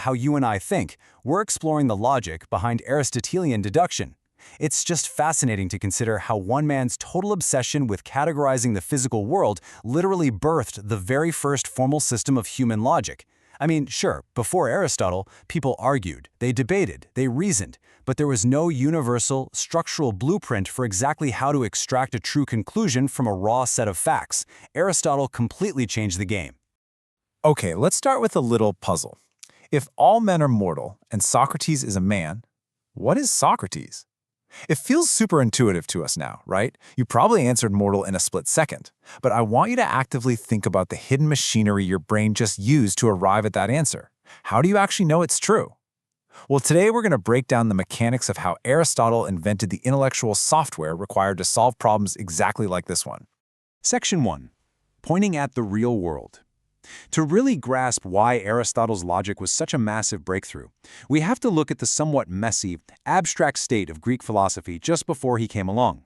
how you and I think, we're exploring the logic behind Aristotelian deduction. It's just fascinating to consider how one man's total obsession with categorizing the physical world literally birthed the very first formal system of human logic. I mean, sure, before Aristotle, people argued, they debated, they reasoned, but there was no universal, structural blueprint for exactly how to extract a true conclusion from a raw set of facts. Aristotle completely changed the game. Okay, let's start with a little puzzle. If all men are mortal and Socrates is a man, what is Socrates? It feels super intuitive to us now, right? You probably answered mortal in a split second, but I want you to actively think about the hidden machinery your brain just used to arrive at that answer. How do you actually know it's true? Well, today we're going to break down the mechanics of how Aristotle invented the intellectual software required to solve problems exactly like this one. Section 1. Pointing at the real world. To really grasp why Aristotle's logic was such a massive breakthrough, we have to look at the somewhat messy, abstract state of Greek philosophy just before he came along.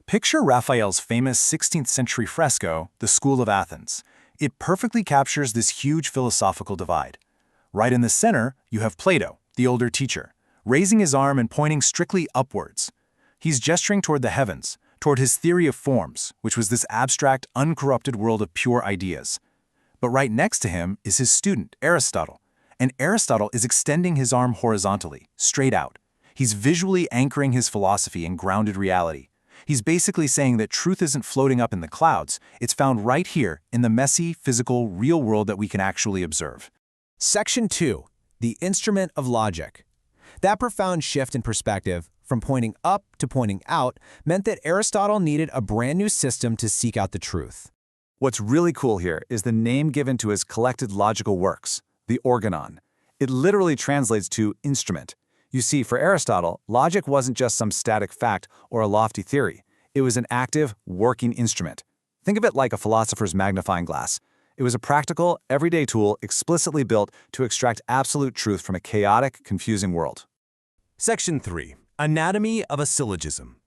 Picture Raphael's famous 16th century fresco, The School of Athens. It perfectly captures this huge philosophical divide. Right in the center, you have Plato, the older teacher, raising his arm and pointing strictly upwards. He's gesturing toward the heavens, toward his theory of forms, which was this abstract, uncorrupted world of pure ideas. But right next to him is his student, Aristotle, and Aristotle is extending his arm horizontally, straight out. He's visually anchoring his philosophy in grounded reality. He's basically saying that truth isn't floating up in the clouds, it's found right here in the messy, physical, real world that we can actually observe. Section 2. The instrument of logic. That profound shift in perspective, from pointing up to pointing out, meant that Aristotle needed a brand new system to seek out the truth. What's really cool here is the name given to his collected logical works, the organon. It literally translates to instrument. You see, for Aristotle, logic wasn't just some static fact or a lofty theory. It was an active, working instrument. Think of it like a philosopher's magnifying glass. It was a practical, everyday tool explicitly built to extract absolute truth from a chaotic, confusing world. Section 3. Anatomy of a syllogism.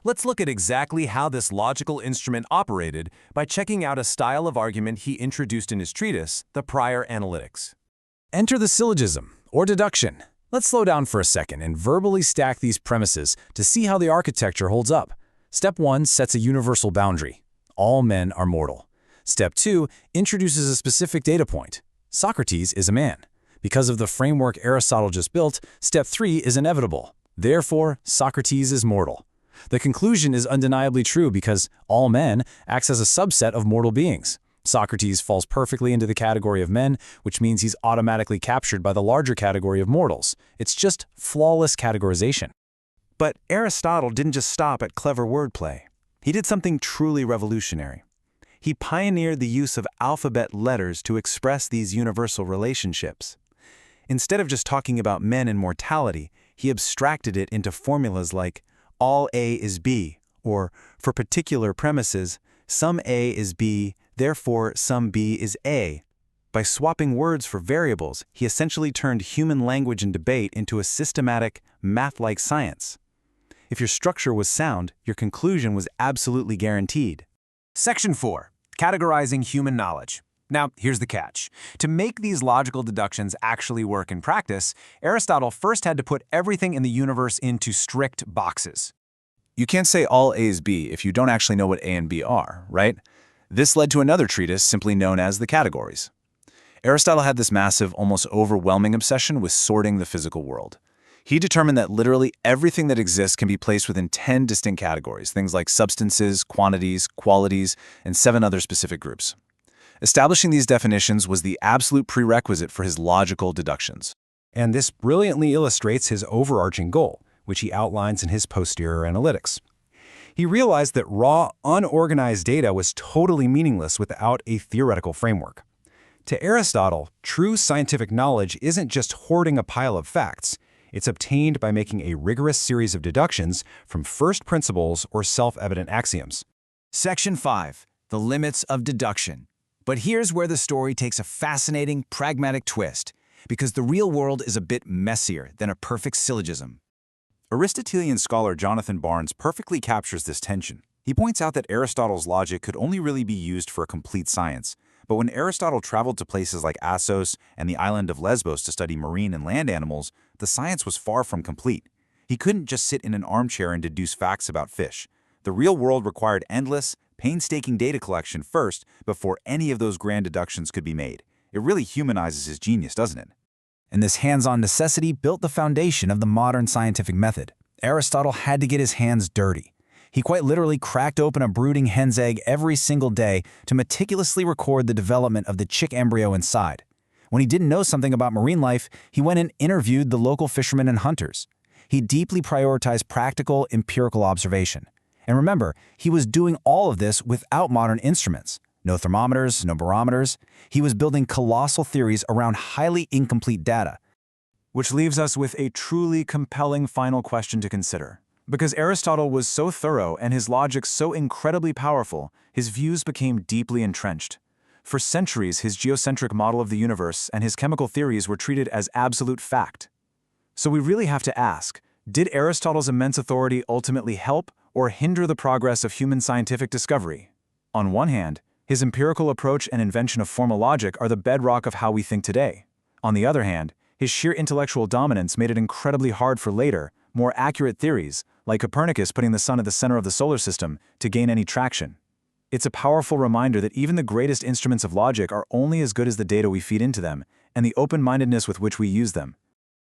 Let's look at exactly how this logical instrument operated by checking out a style of argument he introduced in his treatise, The Prior Analytics. Enter the syllogism, or deduction. Let's slow down for a second and verbally stack these premises to see how the architecture holds up. Step 1 sets a universal boundary. All men are mortal. Step 2 introduces a specific data point. Socrates is a man. Because of the framework Aristotle just built, Step 3 is inevitable. Therefore, Socrates is mortal. The conclusion is undeniably true because all men acts as a subset of mortal beings. Socrates falls perfectly into the category of men, which means he's automatically captured by the larger category of mortals. It's just flawless categorization. But Aristotle didn't just stop at clever wordplay. He did something truly revolutionary. He pioneered the use of alphabet letters to express these universal relationships. Instead of just talking about men and mortality, he abstracted it into formulas like all A is B, or for particular premises, some A is B, therefore some B is A. By swapping words for variables, he essentially turned human language and debate into a systematic, math-like science. If your structure was sound, your conclusion was absolutely guaranteed. Section 4. Categorizing human knowledge. Now, here's the catch. To make these logical deductions actually work in practice, Aristotle first had to put everything in the universe into strict boxes. You can't say all A is B if you don't actually know what A and B are, right? This led to another treatise simply known as the Categories. Aristotle had this massive, almost overwhelming obsession with sorting the physical world. He determined that literally everything that exists can be placed within 10 distinct categories, things like substances, quantities, qualities, and 7 other specific groups. Establishing these definitions was the absolute prerequisite for his logical deductions. And this brilliantly illustrates his overarching goal, which he outlines in his posterior analytics. He realized that raw, unorganized data was totally meaningless without a theoretical framework. To Aristotle, true scientific knowledge isn't just hoarding a pile of facts. It's obtained by making a rigorous series of deductions from first principles or self-evident axioms. Section 5. The limits of deduction. But here's where the story takes a fascinating, pragmatic twist, because the real world is a bit messier than a perfect syllogism. Aristotelian scholar Jonathan Barnes perfectly captures this tension. He points out that Aristotle's logic could only really be used for a complete science, But when Aristotle traveled to places like Assos and the island of Lesbos to study marine and land animals, the science was far from complete. He couldn't just sit in an armchair and deduce facts about fish. The real world required endless, painstaking data collection first before any of those grand deductions could be made. It really humanizes his genius, doesn't it? And this hands-on necessity built the foundation of the modern scientific method. Aristotle had to get his hands dirty. He quite literally cracked open a brooding hen's egg every single day to meticulously record the development of the chick embryo inside. When he didn't know something about marine life, he went and interviewed the local fishermen and hunters. He deeply prioritized practical, empirical observation. And remember, he was doing all of this without modern instruments. No thermometers, no barometers. He was building colossal theories around highly incomplete data. Which leaves us with a truly compelling final question to consider. Because Aristotle was so thorough and his logic so incredibly powerful, his views became deeply entrenched. For centuries, his geocentric model of the universe and his chemical theories were treated as absolute fact. So we really have to ask, did Aristotle's immense authority ultimately help or hinder the progress of human scientific discovery? On one hand, his empirical approach and invention of formal logic are the bedrock of how we think today. On the other hand, his sheer intellectual dominance made it incredibly hard for later, more accurate theories, like Copernicus putting the sun at the center of the solar system, to gain any traction. It's a powerful reminder that even the greatest instruments of logic are only as good as the data we feed into them and the open-mindedness with which we use them.